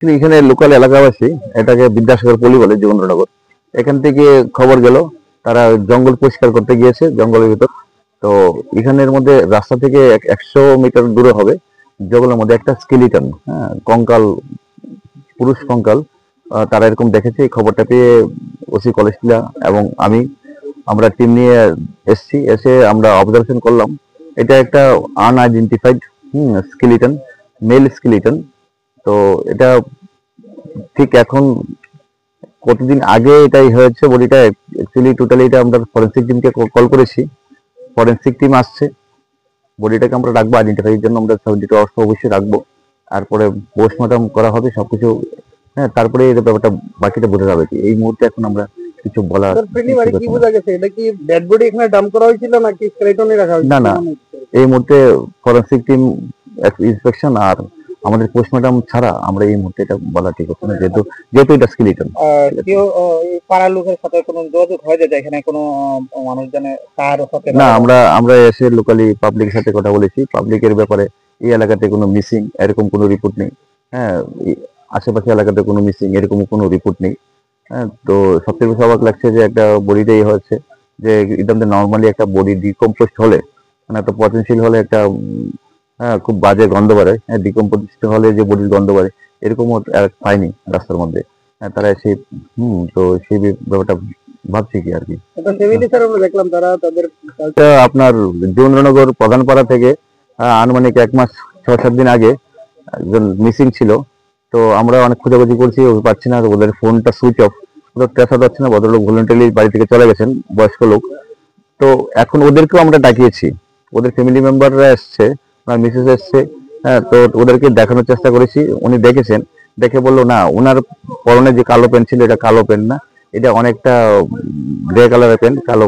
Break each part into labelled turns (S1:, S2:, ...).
S1: এখানে লোকাল এলাকাবাসী, এটাকে বিদ্যাসাগর পল্লী বলে, জীবননগর, এখান থেকে খবর গেল তারা জঙ্গল পরিষ্কার করতে গিয়েছে জঙ্গলের ভিতর। তো এখানের মধ্যে রাস্তা থেকে 100 মিটার দূরে হবে, জঙ্গলের মধ্যে একটা স্কেলিটন, হ্যাঁ, কঙ্কাল, পুরুষ কঙ্কাল, তারা এরকম দেখেছে। এই খবরটা পেয়ে ওসি কলেজটিলা এবং আমরা টিম নিয়ে এসছি, এসে আমরা অবজারভেশন করলাম। এটা একটা আনআইডেন্টিফাইড স্কেলিটন, মেল স্কেলিটন। তো এটা ঠিক এখন কতদিন আগে এটাই হয়েছে বডিটা, অ্যাকচুয়ালি টোটালি এটা আমরা ফরেন্সিক টিমকে কল করেছি, ফরেন্সিক টিম আসছে। বডিটাকে আমরা রাখবো আইডেন্টিফাইয়ের জন্য, আমরা 72 আওয়ার্স অবশ্যই রাখবো। তারপরে পোস্টমর্টম করা হবে সবকিছু, হ্যাঁ, তারপরে এই ব্যাপারটা বাকিটা বোঝা যাবে। কি এই মুহূর্তে এখন আমরা কিছু বলা
S2: কি বোঝা গেছে, এটা কি ডেড বডি এখানে ডাম্প করা হয়েছিল নাকি স্কেলেটনে রাখা হয়েছিল?
S1: না না, এই মুহূর্তে ফরেন্সিক টিম ইন্সপেকশন আর আমাদের পোস্টমর্টম ছাড়া আমরা এই মুহূর্তে এটা বলা ঠিক হচ্ছে না, যেহেতু এটা স্কেলিটন।
S2: কেউ পাড়ার লোকের সাথে কোনো যোগাযোগ হয়ে যায় এখানে কোনো মানুষজনে তার সাথে?
S1: না, আমরা এসে লোকালি পাবলিকের সাথে কথা বলেছি। পাবলিকের ব্যাপারে এই এলাকাতে কোনো মিসিং এরকম কোনো রিপোর্ট নেই, হ্যাঁ, আশেপাশে এলাকাতে কোনো মিসিং এরকম কোনো রিপোর্ট নেই। হ্যাঁ, তো সবথেকে বেশি অবাক লাগছে যে একটা বডিটাই হচ্ছে, যে একদম নর্মালি একটা বডি ডিকম্পোস্ট হলে, মানে একটা পচনশীল হলে একটা হ্যাঁ খুব বাজে গন্ধ বাড়ে, হ্যাঁ, ডিকম্পোজিশন হলে যে বডির গন্ধ বাড়ে এরকমও পাইনি রাস্তার মধ্যে। হ্যাঁ, তারা এসে তো সেই ব্যাপারটা ভাবছি কি আর কি।
S2: দেখলাম তারা তাদের
S1: আপনার জীবননগর প্রধানপাড়া থেকে আনুমানিক 1 মাস 6-7 দিন আগে একজন মিসিং ছিল। তো আমরা অনেক খোঁজাখুঁজি করছি, পাচ্ছি না, ওদের ফোনটা সুইচ অফ, ওদের ট্রেস যাচ্ছে না। ভদ্রলোক ভলেন্টারি বাড়ি থেকে চলে গেছেন, বয়স্ক লোক। তো এখন ওদেরকেও আমরা ডাকিয়েছি, ওদের ফ্যামিলি মেম্বাররা এসছে, ওনার মিসেস এসছে। হ্যাঁ, তো ওদেরকে দেখানোর চেষ্টা করেছি, উনি দেখেছেন, দেখে বললো না, ওনার পরনে যে কালো প্যান্ট ছিল এটা কালো প্যান্ট না, এটা অনেকটা গ্রে কালারের প্যান্ট, কালো।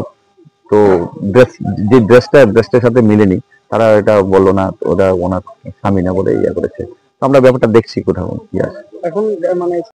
S1: তো যে ড্রেসটার সাথে মিলেনি, তারা এটা বললো না ওটা ওনার স্বামী না বলে ইয়ে করেছে। তো আমরা ব্যাপারটা দেখছি কোথাও কি আছে
S2: এখন মানে